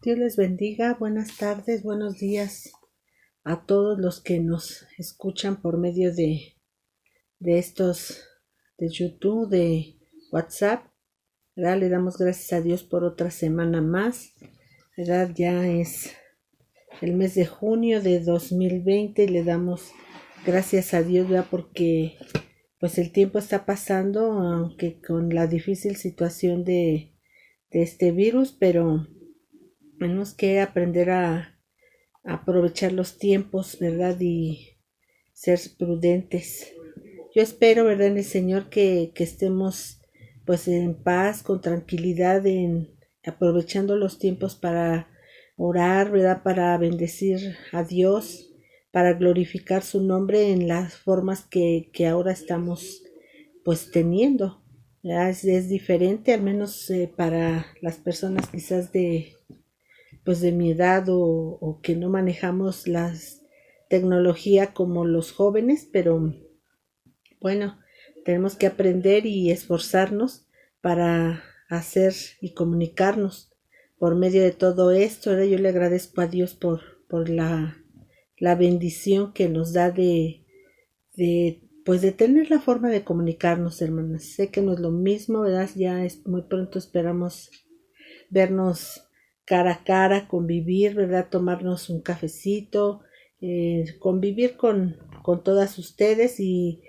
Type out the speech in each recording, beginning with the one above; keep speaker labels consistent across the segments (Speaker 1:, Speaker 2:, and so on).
Speaker 1: Dios les bendiga, buenas tardes, buenos días a todos los que nos escuchan por medio de estos, de YouTube, de WhatsApp, ¿verdad? Le damos gracias a Dios por otra semana más, ¿verdad? Ya es el mes de junio de 2020 y le damos gracias a Dios, ¿verdad? Porque pues el tiempo está pasando, aunque con la difícil situación de este virus, pero tenemos que aprender a aprovechar los tiempos, ¿verdad? Y ser prudentes. Yo espero, ¿verdad? En el Señor que estemos pues en paz, con tranquilidad, aprovechando los tiempos para orar, ¿verdad? Para bendecir a Dios, para glorificar su nombre en las formas que ahora estamos pues teniendo. Es diferente, al menos para las personas quizás pues de mi edad o que no manejamos las tecnología como los jóvenes, pero bueno, tenemos que aprender y esforzarnos para hacer y comunicarnos por medio de todo esto. ¿Verdad? Yo le agradezco a Dios por la bendición que nos da pues de tener la forma de comunicarnos, hermanas. Sé que no es lo mismo, ¿verdad? Ya es muy pronto esperamos vernos cara a cara, convivir, ¿verdad? Tomarnos un cafecito, convivir con todas ustedes y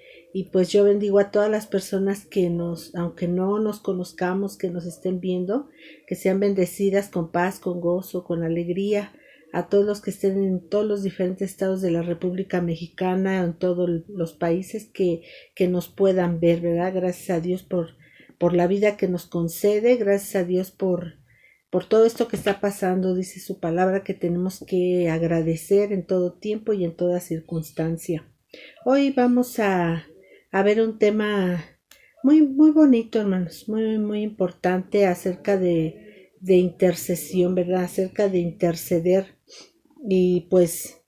Speaker 1: pues yo bendigo a todas las personas que aunque no nos conozcamos, que nos estén viendo, que sean bendecidas con paz, con gozo, con alegría, a todos los que estén en todos los diferentes estados de la República Mexicana, en todos los países que nos puedan ver, ¿verdad? Gracias a Dios por la vida que nos concede, gracias a Dios por todo esto que está pasando, dice su palabra, que tenemos que agradecer en todo tiempo y en toda circunstancia. Hoy vamos a ver un tema muy bonito, hermanos, muy importante acerca de intercesión, ¿verdad? Acerca de interceder. Y pues,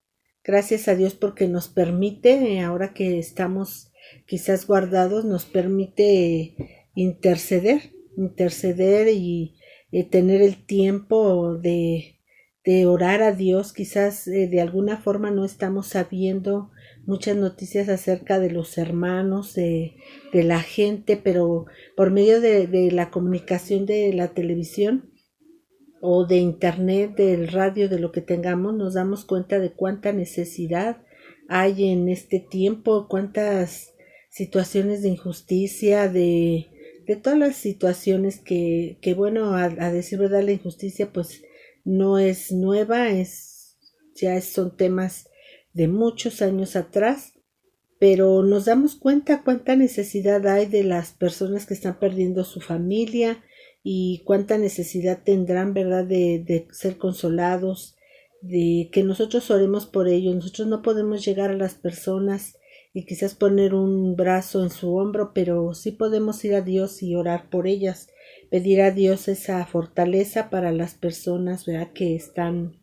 Speaker 1: gracias a Dios porque nos permite, ahora que estamos quizás guardados, nos permite interceder y tener el tiempo de orar a Dios. Quizás de alguna forma no estamos sabiendo muchas noticias acerca de los hermanos, de la gente, pero por medio de la comunicación de la televisión o de internet, del radio, de lo que tengamos, nos damos cuenta de cuánta necesidad hay en este tiempo, cuántas situaciones de injusticia, de todas las situaciones que bueno, a decir verdad, la injusticia pues no es nueva, son temas de muchos años atrás, pero nos damos cuenta cuánta necesidad hay de las personas que están perdiendo su familia y cuánta necesidad tendrán, ¿verdad?, de ser consolados, de que nosotros oremos por ellos. Nosotros no podemos llegar a las personas y quizás poner un brazo en su hombro, pero sí podemos ir a Dios y orar por ellas, pedir a Dios esa fortaleza para las personas, ¿verdad?, que están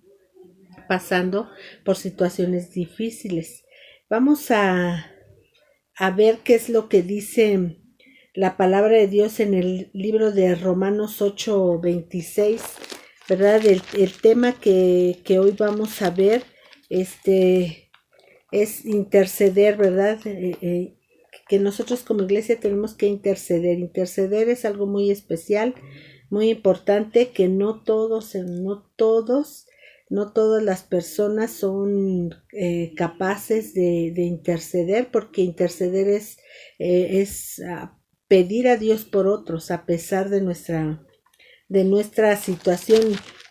Speaker 1: pasando por situaciones difíciles. Vamos a ver qué es lo que dice la palabra de Dios en el libro de Romanos 8:26, ¿verdad? El tema que hoy vamos a ver es interceder, ¿verdad? Que nosotros como iglesia tenemos que interceder. Interceder es algo muy especial, muy importante, que no todas las personas son capaces de interceder, porque interceder es pedir a Dios por otros a pesar de nuestra situación.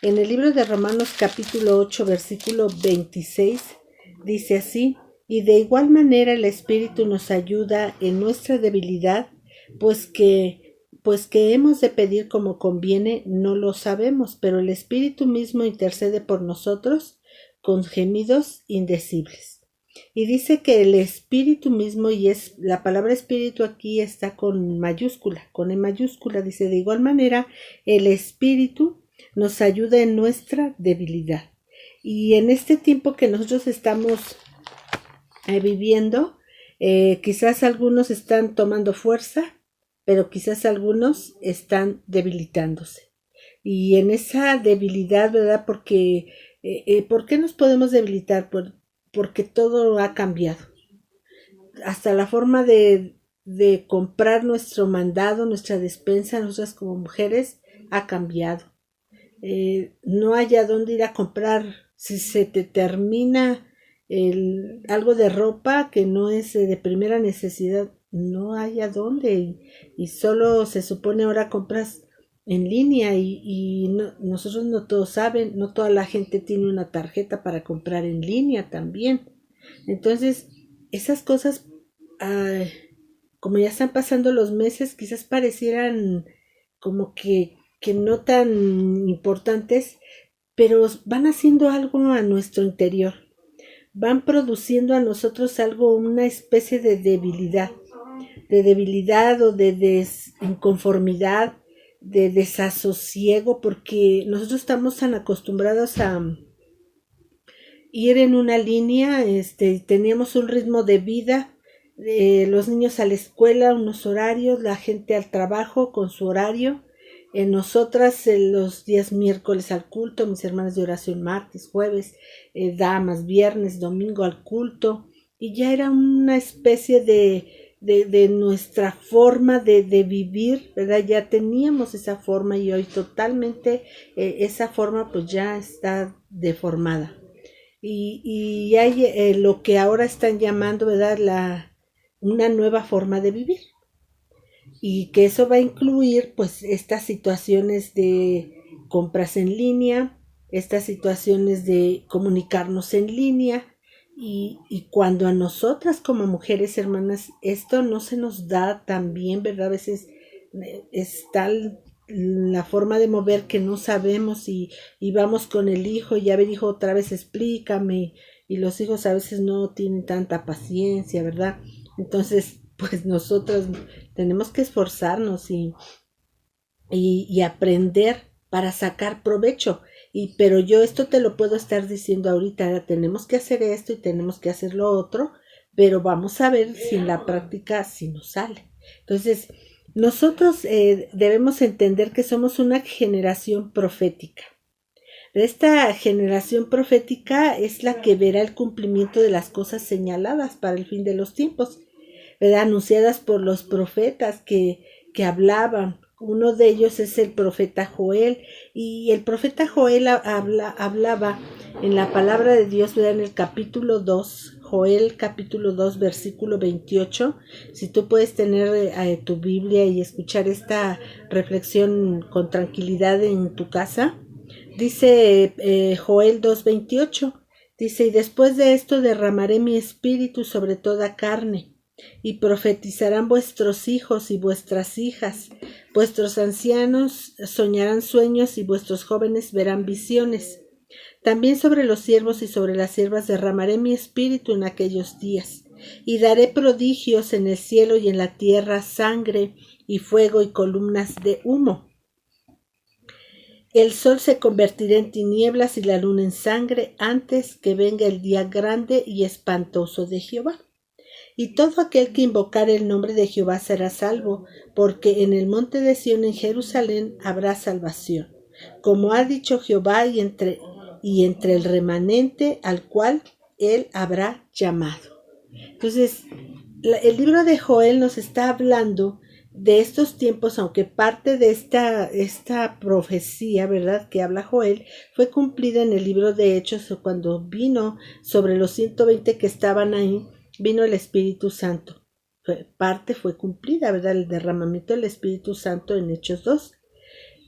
Speaker 1: En el libro de Romanos capítulo 8 versículo 26 dice así: y de igual manera el Espíritu nos ayuda en nuestra debilidad, pues que hemos de pedir como conviene, no lo sabemos, pero el Espíritu mismo intercede por nosotros con gemidos indecibles. Y dice que el Espíritu mismo, y es la palabra Espíritu aquí está con mayúscula, con E mayúscula, dice: de igual manera el Espíritu nos ayuda en nuestra debilidad. Y en este tiempo que nosotros estamos viviendo, quizás algunos están tomando fuerza, pero quizás algunos están debilitándose. Y en esa debilidad, ¿verdad? Porque, ¿por qué nos podemos debilitar? Porque todo ha cambiado. Hasta la forma de comprar nuestro mandado, nuestra despensa, nosotras como mujeres, ha cambiado. No hay a dónde ir a comprar. Si se te termina algo de ropa que no es de primera necesidad, no hay a dónde. Y solo se supone ahora compras en línea y no, nosotros no todos saben, no toda la gente tiene una tarjeta para comprar en línea también. Entonces, esas cosas, ay, como ya están pasando los meses, quizás parecieran como que no tan importantes, pero van haciendo algo a nuestro interior, van produciendo a nosotros algo, una especie de debilidad o de inconformidad, de desasosiego, porque nosotros estamos tan acostumbrados a ir en una línea, teníamos un ritmo de vida, los niños a la escuela, unos horarios, la gente al trabajo con su horario, nosotras los días miércoles al culto, mis hermanas de oración martes, jueves, damas, viernes, domingo al culto, y ya era una especie de nuestra forma de vivir, ¿verdad? Ya teníamos esa forma y hoy totalmente esa forma pues ya está deformada. Y hay lo que ahora están llamando, ¿verdad? Una nueva forma de vivir. Y que eso va a incluir, pues, estas situaciones de compras en línea, estas situaciones de comunicarnos en línea. Y cuando a nosotras como mujeres hermanas esto no se nos da tan bien, ¿verdad? A veces es tal la forma de mover que no sabemos y vamos con el hijo y a ver hijo otra vez explícame y los hijos a veces no tienen tanta paciencia, ¿verdad? Entonces pues nosotros tenemos que esforzarnos y aprender para sacar provecho. Pero yo esto te lo puedo estar diciendo ahorita, tenemos que hacer esto y tenemos que hacer lo otro, pero vamos a ver si en la práctica si nos sale. Entonces, nosotros debemos entender que somos una generación profética. Esta generación profética es la que verá el cumplimiento de las cosas señaladas para el fin de los tiempos, ¿verdad? Anunciadas por los profetas que hablaban. Uno de ellos es el profeta Joel, y el profeta Joel hablaba en la palabra de Dios, ¿verdad? En el capítulo 2, Joel capítulo 2, versículo 28. Si tú puedes tener tu Biblia y escuchar esta reflexión con tranquilidad en tu casa, dice Joel 2:28, dice: y después de esto derramaré mi espíritu sobre toda carne, y profetizarán vuestros hijos y vuestras hijas, vuestros ancianos soñarán sueños y vuestros jóvenes verán visiones. También sobre los siervos y sobre las siervas derramaré mi espíritu en aquellos días, y daré prodigios en el cielo y en la tierra, sangre y fuego y columnas de humo. El sol se convertirá en tinieblas y la luna en sangre antes que venga el día grande y espantoso de Jehová. Y todo aquel que invocare el nombre de Jehová será salvo, porque en el monte de Sión en Jerusalén habrá salvación, como ha dicho Jehová, y entre el remanente al cual él habrá llamado. Entonces, el libro de Joel nos está hablando de estos tiempos, aunque parte de esta profecía, ¿verdad?, que habla Joel, fue cumplida en el libro de Hechos, cuando vino sobre los 120 que estaban ahí, vino el Espíritu Santo. Parte fue cumplida, ¿verdad?, el derramamiento del Espíritu Santo en Hechos 2.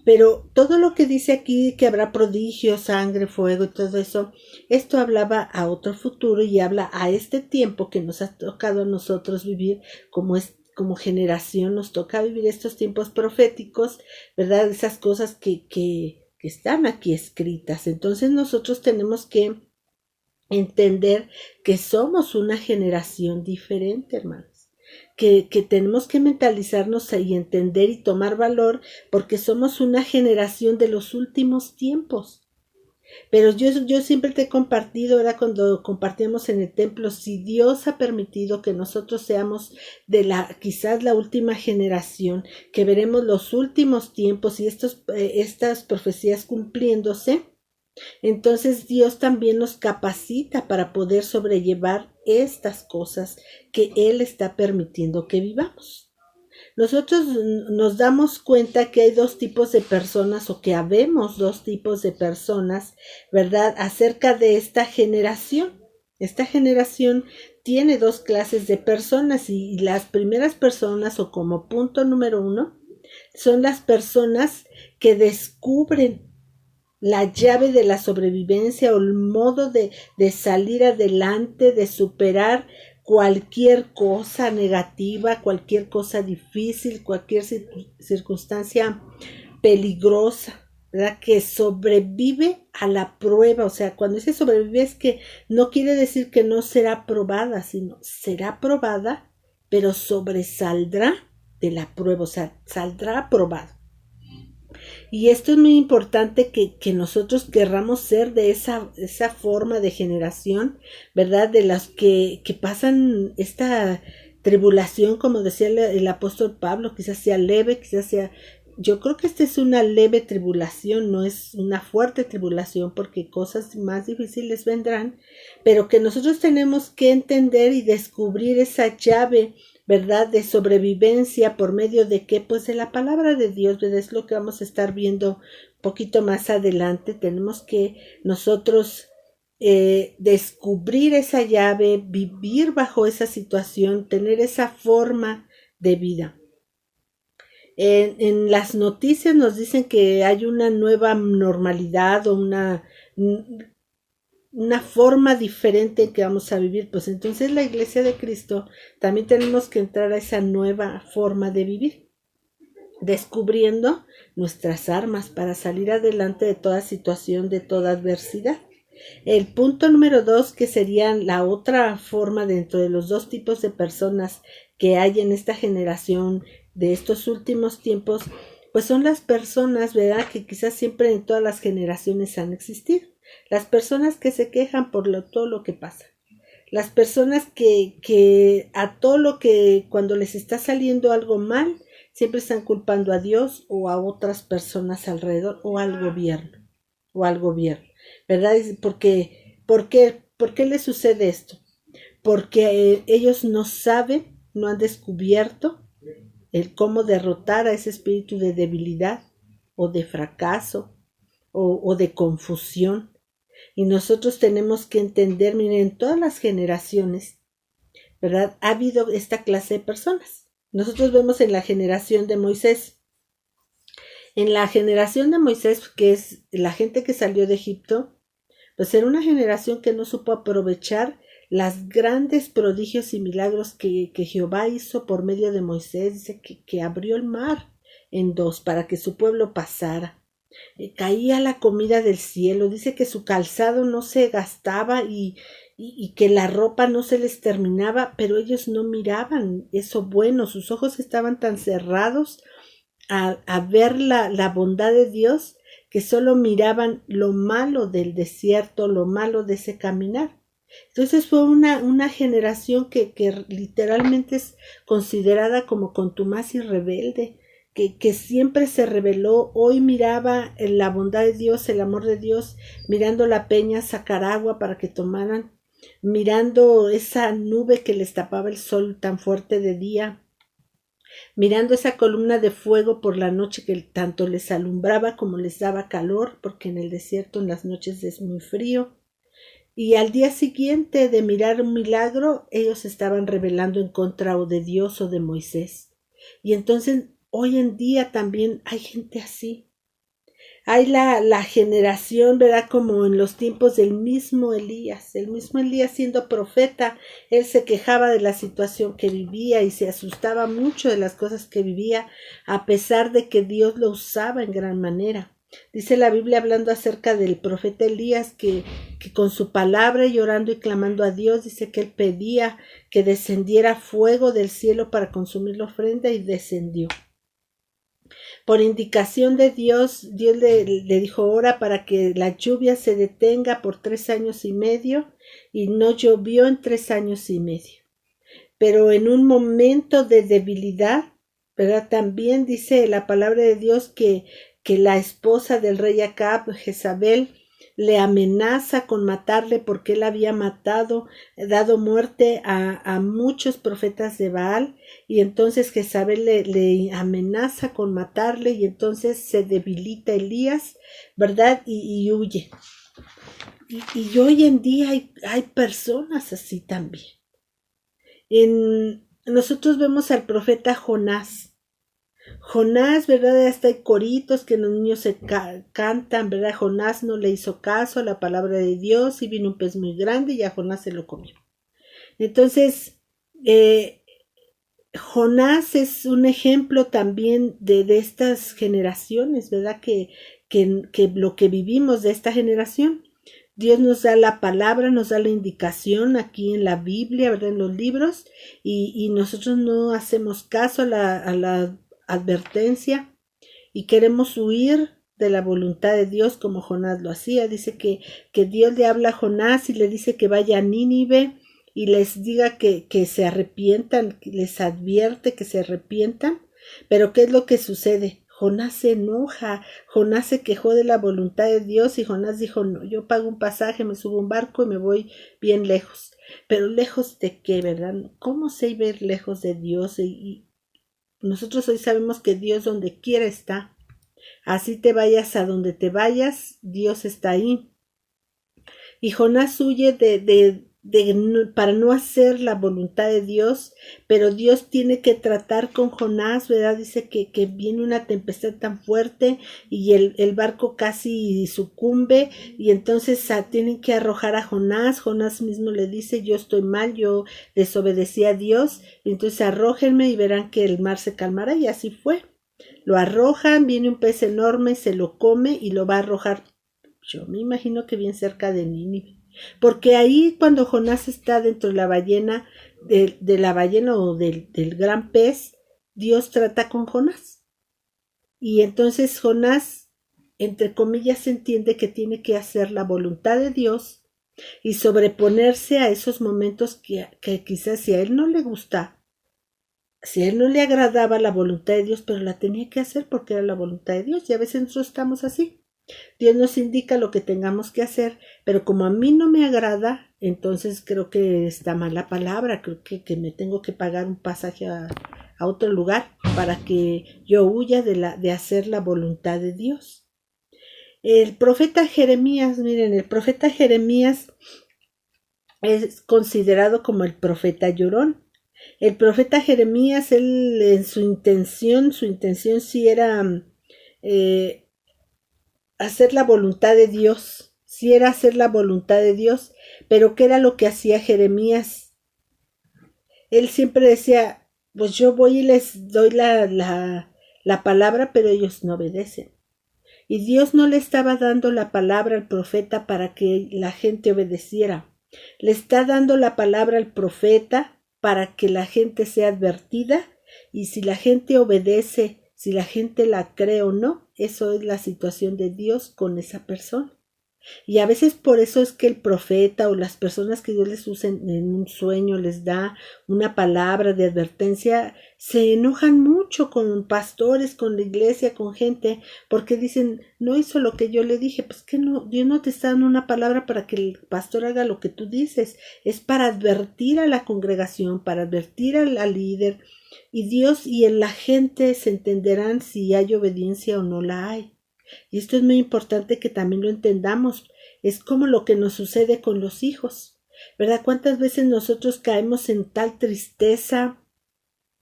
Speaker 1: Pero todo lo que dice aquí, que habrá prodigios, sangre, fuego y todo eso, esto hablaba a otro futuro y habla a este tiempo que nos ha tocado a nosotros vivir como generación, nos toca vivir estos tiempos proféticos, ¿verdad? Esas cosas que están aquí escritas. Entonces nosotros tenemos que entender que somos una generación diferente, hermanos. Que tenemos que mentalizarnos y entender y tomar valor, porque somos una generación de los últimos tiempos. Pero yo siempre te he compartido, era cuando compartíamos en el templo, si Dios ha permitido que nosotros seamos quizás la última generación, que veremos los últimos tiempos y estas profecías cumpliéndose, entonces Dios también nos capacita para poder sobrellevar estas cosas que Él está permitiendo que vivamos. Nosotros nos damos cuenta que hay dos tipos de personas o que habemos dos tipos de personas, ¿verdad? Acerca de esta generación. Esta generación tiene dos clases de personas y las primeras personas o como punto número 1 son las personas que descubren la llave de la sobrevivencia o el modo de salir adelante, de superar cualquier cosa negativa, cualquier cosa difícil, cualquier circunstancia peligrosa, ¿verdad? Que sobrevive a la prueba. O sea, cuando dice sobrevive es que no quiere decir que no será probada, sino será probada, pero sobresaldrá de la prueba, o sea, saldrá aprobado. Y esto es muy importante que nosotros querramos ser de esa forma de generación, ¿verdad? De las que pasan esta tribulación, como decía el apóstol Pablo, quizás sea leve, quizás sea... Yo creo que esta es una leve tribulación, no es una fuerte tribulación, porque cosas más difíciles vendrán, pero que nosotros tenemos que entender y descubrir esa llave, ¿verdad? De sobrevivencia por medio de qué, pues de la palabra de Dios, ¿verdad? Es lo que vamos a estar viendo un poquito más adelante. Tenemos que nosotros descubrir esa llave, vivir bajo esa situación, tener esa forma de vida. En las noticias nos dicen que hay una nueva normalidad o una forma diferente en que vamos a vivir, pues entonces la Iglesia de Cristo también tenemos que entrar a esa nueva forma de vivir, descubriendo nuestras armas para salir adelante de toda situación, de toda adversidad. El punto número 2, que sería la otra forma dentro de los dos tipos de personas que hay en esta generación de estos últimos tiempos, pues son las personas, ¿verdad?, que quizás siempre en todas las generaciones han existido. Las personas que se quejan por todo lo que pasa. Las personas que a todo lo que cuando les está saliendo algo mal, siempre están culpando a Dios o a otras personas alrededor o al gobierno. ¿Verdad? ¿Por qué les sucede esto? Porque ellos no saben, no han descubierto el cómo derrotar a ese espíritu de debilidad o de fracaso o de confusión. Y nosotros tenemos que entender, miren, en todas las generaciones, ¿verdad? Ha habido esta clase de personas. Nosotros vemos en la generación de Moisés. En la generación de Moisés, que es la gente que salió de Egipto, pues era una generación que no supo aprovechar los grandes prodigios y milagros que Jehová hizo por medio de Moisés. Dice que abrió el mar en dos para que su pueblo pasara. Caía la comida del cielo, dice que su calzado no se gastaba y que la ropa no se les terminaba, pero ellos no miraban eso bueno, sus ojos estaban tan cerrados a ver la bondad de Dios que solo miraban lo malo del desierto, lo malo de ese caminar. Entonces fue una generación que literalmente es considerada como contumaz y rebelde, que siempre se rebeló. Hoy miraba la bondad de Dios, el amor de Dios, mirando la peña sacar agua para que tomaran, mirando esa nube que les tapaba el sol tan fuerte de día, mirando esa columna de fuego por la noche que tanto les alumbraba como les daba calor, porque en el desierto en las noches es muy frío. Y al día siguiente de mirar un milagro, ellos estaban rebelando en contra o de Dios o de Moisés. Y entonces hoy en día también hay gente así. Hay la generación, ¿verdad? Como en los tiempos del mismo Elías. El mismo Elías siendo profeta, él se quejaba de la situación que vivía y se asustaba mucho de las cosas que vivía, a pesar de que Dios lo usaba en gran manera. Dice la Biblia hablando acerca del profeta Elías que con su palabra y orando y clamando a Dios, dice que él pedía que descendiera fuego del cielo para consumir la ofrenda y descendió. por indicación de Dios, Dios le dijo, ora para que la lluvia se detenga por 3 años y medio, y no llovió en 3 años y medio. Pero en un momento de debilidad, ¿verdad? También dice la palabra de Dios que la esposa del rey Acab, Jezabel, le amenaza con matarle porque él había dado muerte a muchos profetas de Baal, y entonces Jezabel le amenaza con matarle, y entonces se debilita Elías, ¿verdad? Y huye. Y hoy en día hay personas así también. Nosotros vemos al profeta Jonás. Jonás, ¿verdad? Hasta hay coritos que los niños se cantan, ¿verdad? Jonás no le hizo caso a la palabra de Dios y vino un pez muy grande y a Jonás se lo comió. Entonces, Jonás es un ejemplo también de estas generaciones, ¿verdad? Que lo que vivimos de esta generación. Dios nos da la palabra, nos da la indicación aquí en la Biblia, ¿verdad? En los libros, y nosotros no hacemos caso a la advertencia y queremos huir de la voluntad de Dios como Jonás lo hacía. Dice que Dios le habla a Jonás y le dice que vaya a Nínive y les diga que se arrepientan, les advierte que se arrepientan. Pero ¿qué es lo que sucede? Jonás se enoja, Jonás se quejó de la voluntad de Dios y Jonás dijo, no, yo pago un pasaje, me subo a un barco y me voy bien lejos. Pero lejos de qué, ¿verdad? ¿Cómo se iba a ir lejos de Dios? Y nosotros hoy sabemos que Dios donde quiera está. Así te vayas a donde te vayas, Dios está ahí. Y Jonás huye para no hacer la voluntad de Dios, pero Dios tiene que tratar con Jonás, ¿verdad? Dice que viene una tempestad tan fuerte y el barco casi sucumbe, y entonces tienen que arrojar a Jonás. Jonás mismo le dice, yo estoy mal, yo desobedecí a Dios, entonces arrójenme y verán que el mar se calmará, y así fue. Lo arrojan, viene un pez enorme, se lo come y lo va a arrojar, yo me imagino que bien cerca de Nínive. Porque ahí cuando Jonás está dentro de la ballena, de la ballena o del gran pez, Dios trata con Jonás. Y entonces Jonás, entre comillas, entiende que tiene que hacer la voluntad de Dios y sobreponerse a esos momentos que quizás si a él no le gusta, si a él no le agradaba la voluntad de Dios, pero la tenía que hacer porque era la voluntad de Dios. Y a veces nosotros estamos así. Dios nos indica lo que tengamos que hacer, pero como a mí no me agrada, entonces creo que está mal la palabra, creo que me tengo que pagar un pasaje a otro lugar para que yo huya de hacer la voluntad de Dios. El profeta Jeremías, miren, el profeta Jeremías es considerado como el profeta llorón. El profeta Jeremías, él en su intención sí era hacer la voluntad de Dios, si era hacer la voluntad de Dios, pero ¿qué era lo que hacía Jeremías? Él siempre decía, pues yo voy y les doy la palabra, pero ellos no obedecen. Y Dios no le estaba dando la palabra al profeta para que la gente obedeciera. Le está dando la palabra al profeta para que la gente sea advertida, y si la gente obedece, si la gente la cree o no, eso es la situación de Dios con esa persona. Y a veces por eso es que el profeta o las personas que Dios les usa en un sueño, les da una palabra de advertencia, se enojan mucho con pastores, con la iglesia, con gente, porque dicen, no hizo lo que yo le dije. Pues que no, Dios no te está dando una palabra para que el pastor haga lo que tú dices, es para advertir a la congregación, para advertir al líder, y Dios y en la gente se entenderán si hay obediencia o no la hay. Y esto es muy importante que también lo entendamos. Es como lo que nos sucede con los hijos, ¿verdad? ¿Cuántas veces nosotros caemos en tal tristeza,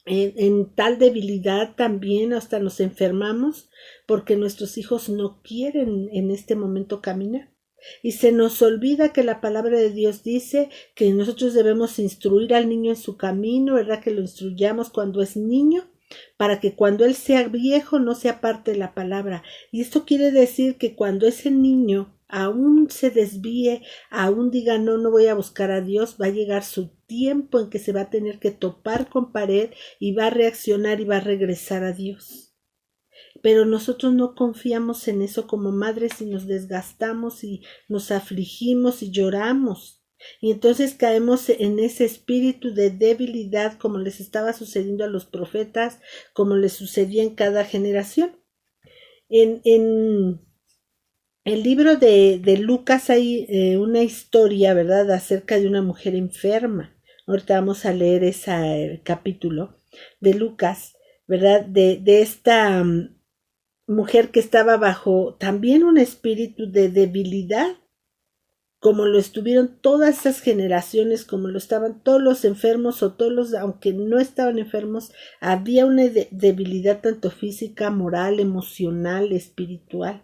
Speaker 1: en tal debilidad también, hasta nos enfermamos porque nuestros hijos no quieren en este momento caminar? Y se nos olvida que la palabra de Dios dice que nosotros debemos instruir al niño en su camino, ¿verdad? Que lo instruyamos cuando es niño, para que cuando él sea viejo no se aparte de la palabra. Y esto quiere decir que cuando ese niño aún se desvíe, aún diga no voy a buscar a Dios, va a llegar su tiempo en que se va a tener que topar con pared y va a reaccionar y va a regresar a Dios. pero nosotros no confiamos en eso como madres y nos desgastamos y nos afligimos y lloramos. Y entonces caemos en ese espíritu de debilidad como les estaba sucediendo a los profetas, como les sucedía en cada generación. En el libro de Lucas hay una historia, ¿verdad?, acerca de una mujer enferma. Ahorita vamos a leer ese capítulo de Lucas, ¿verdad?, de esta mujer que estaba bajo también un espíritu de debilidad, como lo estuvieron todas esas generaciones, como lo estaban todos los enfermos o todos los, aunque no estaban enfermos, había una debilidad tanto física, moral, emocional, espiritual.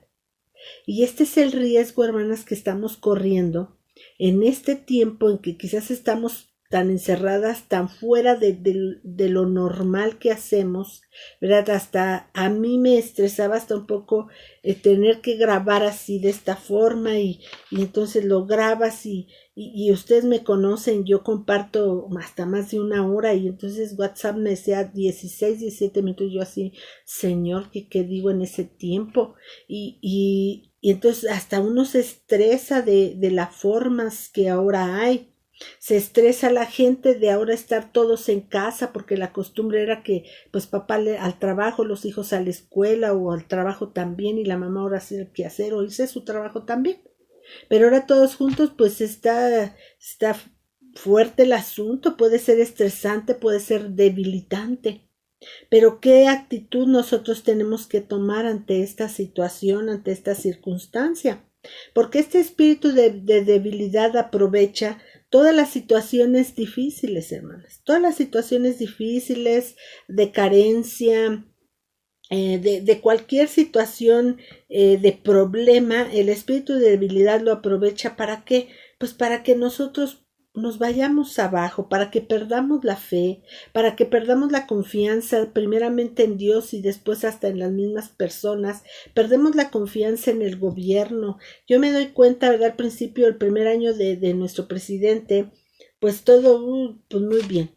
Speaker 1: Y este es el riesgo, hermanas, que estamos corriendo en este tiempo en que quizás estamos tan encerradas, tan fuera de lo normal que hacemos, ¿verdad? Hasta a mí me estresaba hasta un poco tener que grabar así de esta forma y entonces lo grabas y ustedes me conocen, yo comparto hasta más de una hora y entonces WhatsApp me decía 16, 17 minutos, yo así, Señor, ¿qué digo en ese tiempo? Y entonces hasta uno se estresa de las formas que ahora hay. Se estresa la gente de ahora estar todos en casa porque la costumbre era que pues papá al trabajo, los hijos a la escuela o al trabajo también y la mamá ahora hacer el quehacer o irse a su trabajo también. Pero ahora todos juntos pues está fuerte el asunto, puede ser estresante, puede ser debilitante. Pero ¿qué actitud nosotros tenemos que tomar ante esta situación, ante esta circunstancia? Porque este espíritu de debilidad aprovecha todas las situaciones difíciles, hermanas, todas las situaciones difíciles de carencia, de cualquier situación de problema, el espíritu de debilidad lo aprovecha ¿para qué? Pues para que nosotros nos vayamos abajo, para que perdamos la fe, para que perdamos la confianza primeramente en Dios y después hasta en las mismas personas, perdemos la confianza en el gobierno. Yo me doy cuenta, ¿verdad? Al principio, el primer año de nuestro presidente, pues todo, pues muy bien.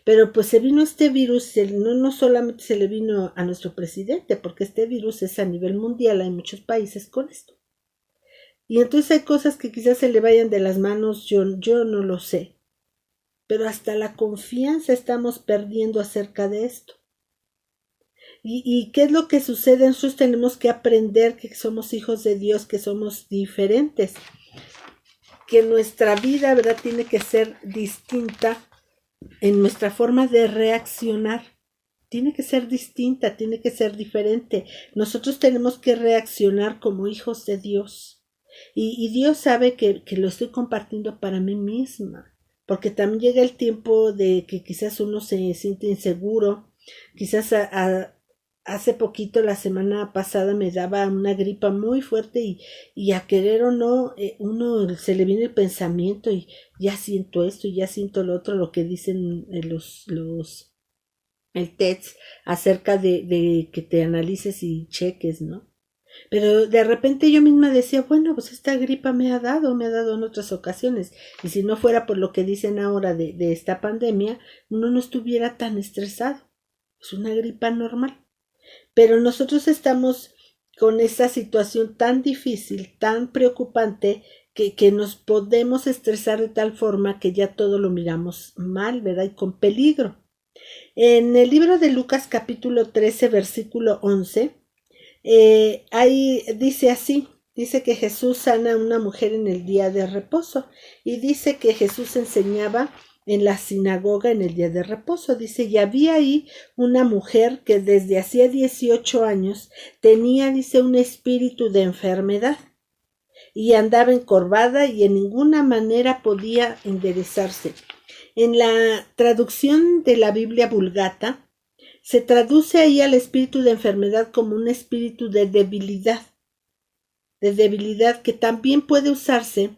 Speaker 1: Pero pues se vino este virus, no solamente se le vino a nuestro presidente, porque este virus es a nivel mundial, hay muchos países con esto. Y entonces hay cosas que quizás se le vayan de las manos, yo no lo sé. Pero hasta la confianza estamos perdiendo acerca de esto. ¿Y qué es lo que sucede? Nosotros tenemos que aprender que somos hijos de Dios, que somos diferentes. Que nuestra vida, ¿verdad?, tiene que ser distinta en nuestra forma de reaccionar. Tiene que ser distinta, tiene que ser diferente. Nosotros tenemos que reaccionar como hijos de Dios. Y Dios sabe que lo estoy compartiendo para mí misma, porque también llega el tiempo de que quizás uno se siente inseguro, quizás hace poquito, la semana pasada, me daba una gripa muy fuerte y a querer o no, uno se le viene el pensamiento y ya siento esto y ya siento lo otro, lo que dicen el TEDx acerca de que te analices y cheques, ¿no? Pero de repente yo misma decía, bueno, pues esta gripa me ha dado en otras ocasiones. Y si no fuera por lo que dicen ahora de esta pandemia, uno no estuviera tan estresado. Es una gripa normal. Pero nosotros estamos con esta situación tan difícil, tan preocupante, que nos podemos estresar de tal forma que ya todo lo miramos mal, ¿verdad? Y con peligro. En el libro de Lucas capítulo 13, versículo 11, ahí dice así, dice que Jesús sana a una mujer en el día de reposo y dice que Jesús enseñaba en la sinagoga en el día de reposo. Dice, y había ahí una mujer que desde hacía 18 años tenía, dice, un espíritu de enfermedad y andaba encorvada y en ninguna manera podía enderezarse. En la traducción de la Biblia Vulgata, se traduce ahí al espíritu de enfermedad como un espíritu de debilidad que también puede usarse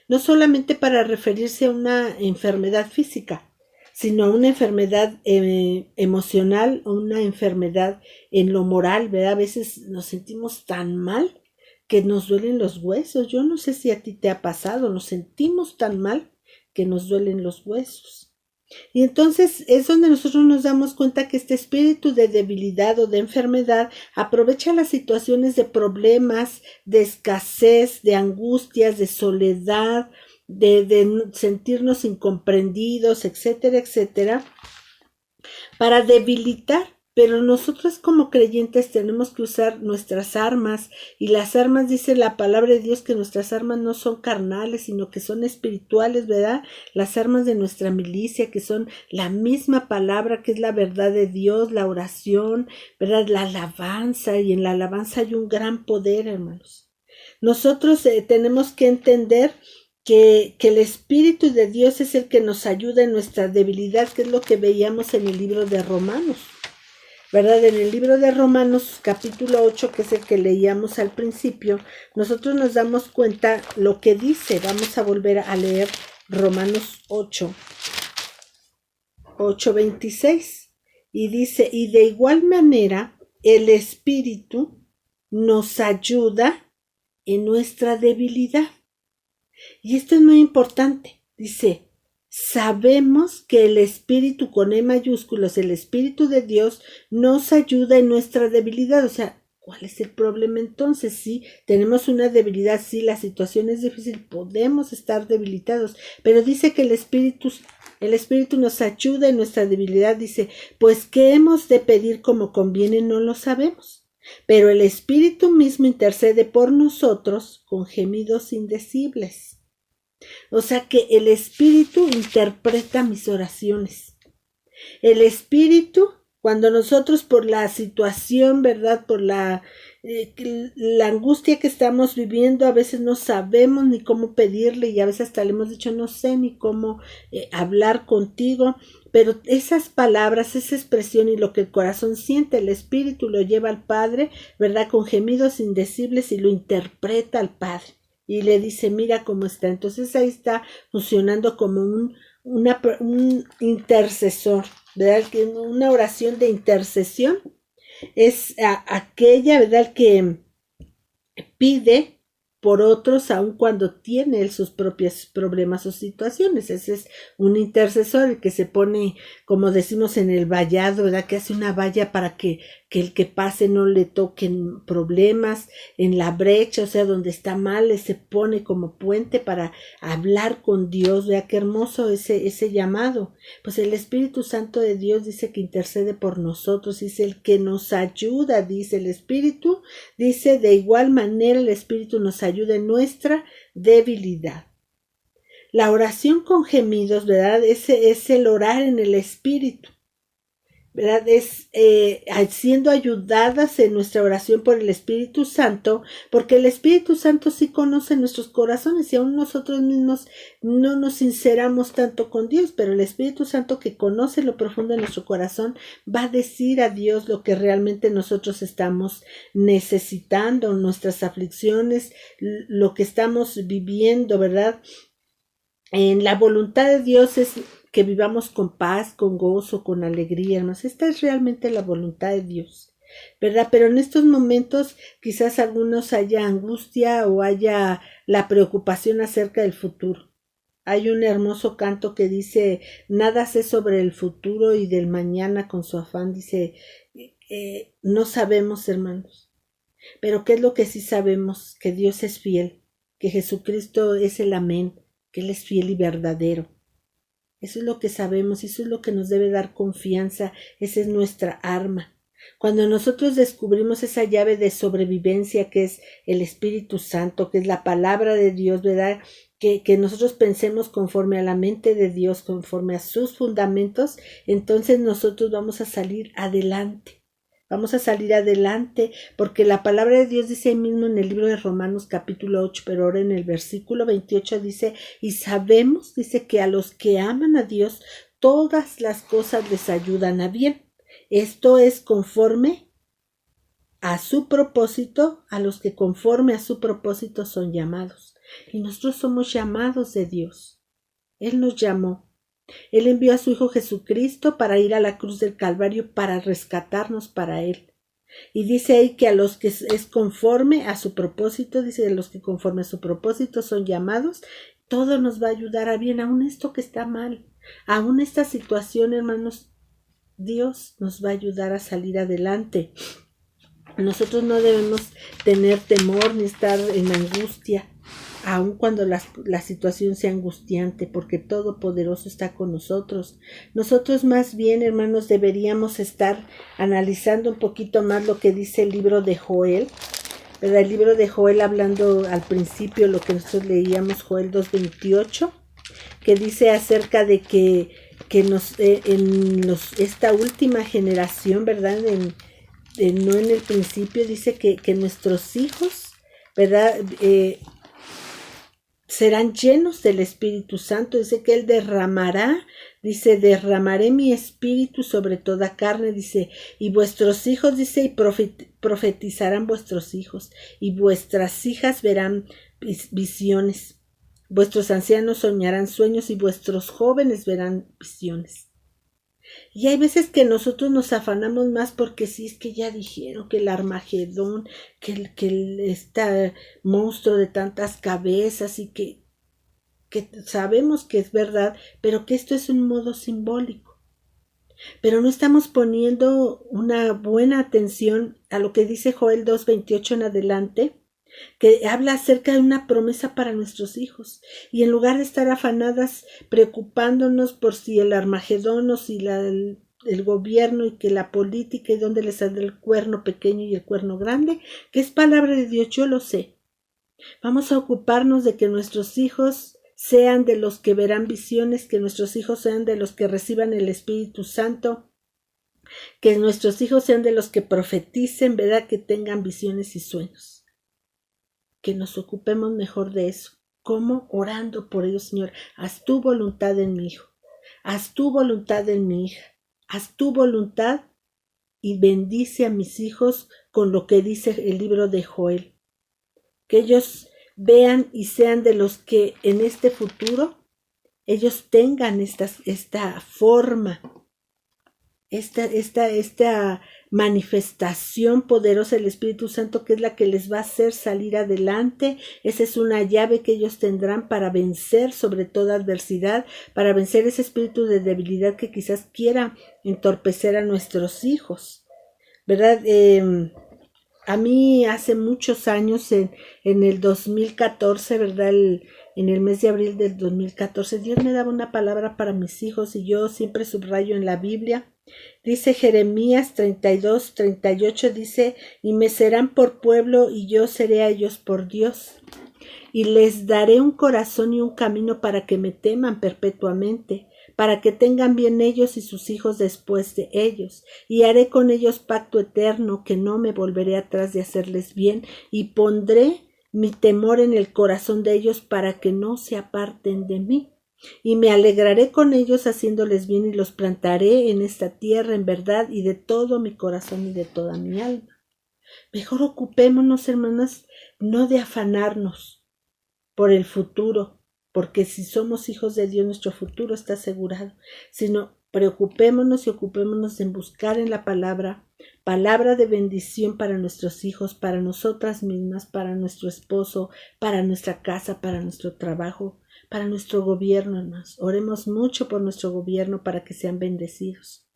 Speaker 1: no solamente para referirse a una enfermedad física, sino a una enfermedad emocional o una enfermedad en lo moral, ¿verdad? A veces nos sentimos tan mal que nos duelen los huesos. Yo no sé si a ti te ha pasado, nos sentimos tan mal que nos duelen los huesos. Y entonces es donde nosotros nos damos cuenta que este espíritu de debilidad o de enfermedad aprovecha las situaciones de problemas, de escasez, de angustias, de soledad, de sentirnos incomprendidos, etcétera, etcétera, para debilitar. Pero nosotros como creyentes tenemos que usar nuestras armas, y las armas, dice la palabra de Dios, que nuestras armas no son carnales, sino que son espirituales, ¿verdad? Las armas de nuestra milicia, que son la misma palabra, que es la verdad de Dios, la oración, ¿verdad? La alabanza, y en la alabanza hay un gran poder, hermanos. Nosotros tenemos que entender que el Espíritu de Dios es el que nos ayuda en nuestra debilidad, que es lo que veíamos en el libro de Romanos, ¿verdad? En el libro de Romanos capítulo 8, que es el que leíamos al principio, nosotros nos damos cuenta lo que dice. Vamos a volver a leer Romanos 8:26, y dice: y de igual manera el Espíritu nos ayuda en nuestra debilidad. Y esto es muy importante. Dice: sabemos que el Espíritu, con E mayúsculos, el Espíritu de Dios, nos ayuda en nuestra debilidad. O sea, ¿cuál es el problema entonces? Sí, tenemos una debilidad, sí, la situación es difícil, podemos estar debilitados, pero dice que el Espíritu nos ayuda en nuestra debilidad. Dice: pues ¿qué hemos de pedir como conviene? No lo sabemos. Pero el Espíritu mismo intercede por nosotros con gemidos indecibles. O sea que el Espíritu interpreta mis oraciones. El Espíritu, cuando nosotros por la situación, ¿verdad? Por la angustia que estamos viviendo, a veces no sabemos ni cómo pedirle, y a veces hasta le hemos dicho: no sé ni cómo hablar contigo. Pero esas palabras, esa expresión y lo que el corazón siente, el Espíritu lo lleva al Padre, ¿verdad? Con gemidos indecibles, y lo interpreta al Padre. Y le dice: mira cómo está. Entonces ahí está funcionando como un intercesor, ¿verdad? Una oración de intercesión es aquella, ¿verdad?, que pide por otros aun cuando tiene él sus propios problemas o situaciones. Ese es un intercesor, el que se pone, como decimos, en el vallado, ¿verdad?, que hace una valla para que el que pase no le toquen problemas, en la brecha, o sea, donde está mal, se pone como puente para hablar con Dios. Vea qué hermoso ese llamado. Pues el Espíritu Santo de Dios dice que intercede por nosotros, dice el que nos ayuda, dice el Espíritu, dice: de igual manera el Espíritu nos ayuda en nuestra debilidad. La oración con gemidos, ¿verdad?, es el orar en el Espíritu, ¿verdad? Es siendo ayudadas en nuestra oración por el Espíritu Santo, porque el Espíritu Santo sí conoce nuestros corazones, y aún nosotros mismos no nos sinceramos tanto con Dios, pero el Espíritu Santo, que conoce lo profundo de nuestro corazón, va a decir a Dios lo que realmente nosotros estamos necesitando, nuestras aflicciones, lo que estamos viviendo, ¿verdad? En la voluntad de Dios es que vivamos con paz, con gozo, con alegría, hermanos. Esta es realmente la voluntad de Dios, ¿verdad? Pero en estos momentos quizás algunos haya angustia o haya la preocupación acerca del futuro. Hay un hermoso canto que dice: nada sé sobre el futuro y del mañana con su afán. Dice, no sabemos, hermanos, pero ¿qué es lo que sí sabemos? Que Dios es fiel, que Jesucristo es el amén, que Él es fiel y verdadero. Eso es lo que sabemos, eso es lo que nos debe dar confianza, esa es nuestra arma. Cuando nosotros descubrimos esa llave de sobrevivencia que es el Espíritu Santo, que es la palabra de Dios, ¿verdad?, que nosotros pensemos conforme a la mente de Dios, conforme a sus fundamentos, entonces nosotros vamos a salir adelante. Vamos a salir adelante, porque la palabra de Dios dice ahí mismo en el libro de Romanos capítulo 8, pero ahora en el versículo 28 dice: y sabemos, dice, que a los que aman a Dios todas las cosas les ayudan a bien. Esto es conforme a su propósito, a los que conforme a su propósito son llamados. Y nosotros somos llamados de Dios. Él nos llamó. Él envió a su Hijo Jesucristo para ir a la cruz del Calvario, para rescatarnos para Él. Y dice ahí que a los que es conforme a su propósito, dice: a los que conforme a su propósito son llamados, todo nos va a ayudar a bien, aun esto que está mal. Aún esta situación, hermanos, Dios nos va a ayudar a salir adelante. Nosotros no debemos tener temor ni estar en angustia, aun cuando la situación sea angustiante, porque Todopoderoso está con nosotros. Nosotros más bien, hermanos, deberíamos estar analizando un poquito más lo que dice el libro de Joel, ¿verdad? El libro de Joel, hablando al principio lo que nosotros leíamos, Joel 2:28, que dice acerca de que esta última generación, ¿verdad? No en el principio, dice que nuestros hijos, ¿verdad? Serán llenos del Espíritu Santo. Dice que Él derramaré mi espíritu sobre toda carne, dice, y vuestros hijos, dice, y profetizarán vuestros hijos, y vuestras hijas verán visiones. Vuestros ancianos soñarán sueños y vuestros jóvenes verán visiones. Y hay veces que nosotros nos afanamos más porque sí, es que ya dijeron que el Armagedón, que este monstruo de tantas cabezas y que sabemos que es verdad, pero que esto es un modo simbólico. Pero no estamos poniendo una buena atención a lo que dice Joel 2:28 en adelante, que habla acerca de una promesa para nuestros hijos, y en lugar de estar afanadas preocupándonos por si el Armagedón o si el gobierno y que la política y dónde les saldrá el cuerno pequeño y el cuerno grande, que es palabra de Dios, yo lo sé. Vamos a ocuparnos de que nuestros hijos sean de los que verán visiones, que nuestros hijos sean de los que reciban el Espíritu Santo, que nuestros hijos sean de los que profeticen, ¿verdad? Que tengan visiones y sueños. Que nos ocupemos mejor de eso. ¿Cómo? Orando por ellos, Señor. Haz tu voluntad en mi hijo. Haz tu voluntad en mi hija. Haz tu voluntad y bendice a mis hijos con lo que dice el libro de Joel. Que ellos vean y sean de los que en este futuro ellos tengan esta forma, esta manifestación poderosa del Espíritu Santo, que es la que les va a hacer salir adelante. Esa es una llave que ellos tendrán para vencer sobre toda adversidad, para vencer ese espíritu de debilidad que quizás quiera entorpecer a nuestros hijos, ¿verdad? A mí hace muchos años, en el 2014, ¿verdad? En el mes de abril del 2014, Dios me daba una palabra para mis hijos y yo siempre subrayo en la Biblia. Dice Jeremías 32:38, dice, y me serán por pueblo y yo seré a ellos por Dios. Y les daré un corazón y un camino para que me teman perpetuamente, para que tengan bien ellos y sus hijos después de ellos. Y haré con ellos pacto eterno, que no me volveré atrás de hacerles bien, y pondré mi temor en el corazón de ellos para que no se aparten de mí. Y me alegraré con ellos haciéndoles bien y los plantaré en esta tierra en verdad y de todo mi corazón y de toda mi alma. Mejor ocupémonos, hermanas, no de afanarnos por el futuro, porque si somos hijos de Dios nuestro futuro está asegurado, sino preocupémonos y ocupémonos en buscar en la palabra de bendición para nuestros hijos, para nosotras mismas, para nuestro esposo, para nuestra casa, para nuestro trabajo, para nuestro gobierno, hermanos. Oremos mucho por nuestro gobierno para que sean bendecidos.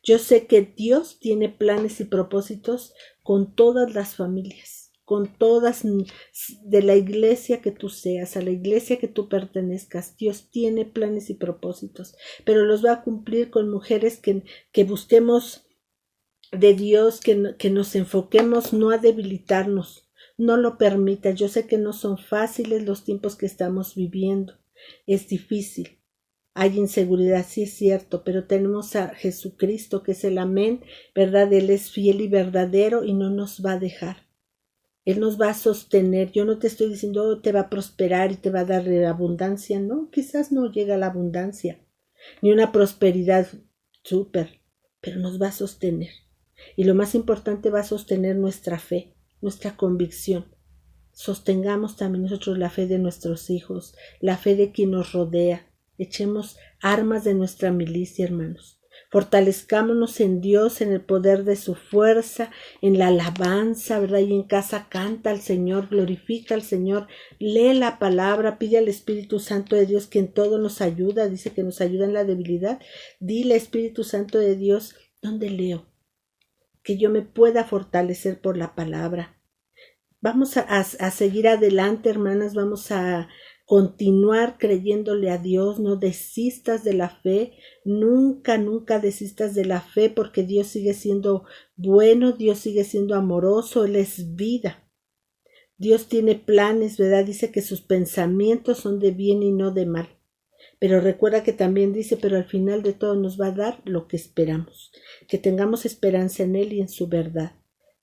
Speaker 1: Yo sé que Dios tiene planes y propósitos con todas las familias, con todas, de la iglesia que tú seas, a la iglesia que tú pertenezcas. Dios tiene planes y propósitos, pero los va a cumplir con mujeres que busquemos de Dios, que nos enfoquemos no a debilitarnos. No lo permita. Yo sé que no son fáciles los tiempos que estamos viviendo. Es difícil. Hay inseguridad, sí es cierto, pero tenemos a Jesucristo, que es el amén, ¿verdad? Él es fiel y verdadero y no nos va a dejar. Él nos va a sostener. Yo no te estoy diciendo, te va a prosperar y te va a dar abundancia. No, quizás no llega la abundancia, ni una prosperidad súper, pero nos va a sostener. Y lo más importante, va a sostener nuestra fe, nuestra convicción. Sostengamos también nosotros la fe de nuestros hijos, la fe de quien nos rodea. Echemos armas de nuestra milicia, hermanos. Fortalezcámonos en Dios, en el poder de su fuerza, en la alabanza, ¿verdad? Y en casa canta al Señor, glorifica al Señor, lee la palabra, pide al Espíritu Santo de Dios que en todo nos ayuda, dice que nos ayuda en la debilidad. Dile, Espíritu Santo de Dios, ¿dónde leo? Que yo me pueda fortalecer por la palabra. Vamos a seguir adelante, hermanas, vamos a continuar creyéndole a Dios, no desistas de la fe, nunca, nunca desistas de la fe, porque Dios sigue siendo bueno, Dios sigue siendo amoroso, Él es vida. Dios tiene planes, ¿verdad? Dice que sus pensamientos son de bien y no de mal. Pero recuerda que también dice, pero al final de todo nos va a dar lo que esperamos, que tengamos esperanza en Él y en su verdad.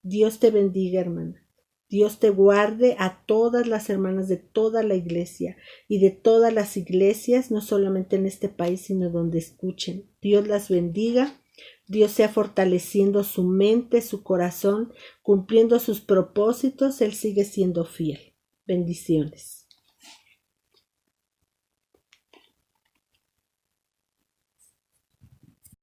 Speaker 1: Dios te bendiga, hermana. Dios te guarde a todas las hermanas de toda la iglesia y de todas las iglesias, no solamente en este país, sino donde escuchen. Dios las bendiga. Dios sea fortaleciendo su mente, su corazón, cumpliendo sus propósitos. Él sigue siendo fiel. Bendiciones.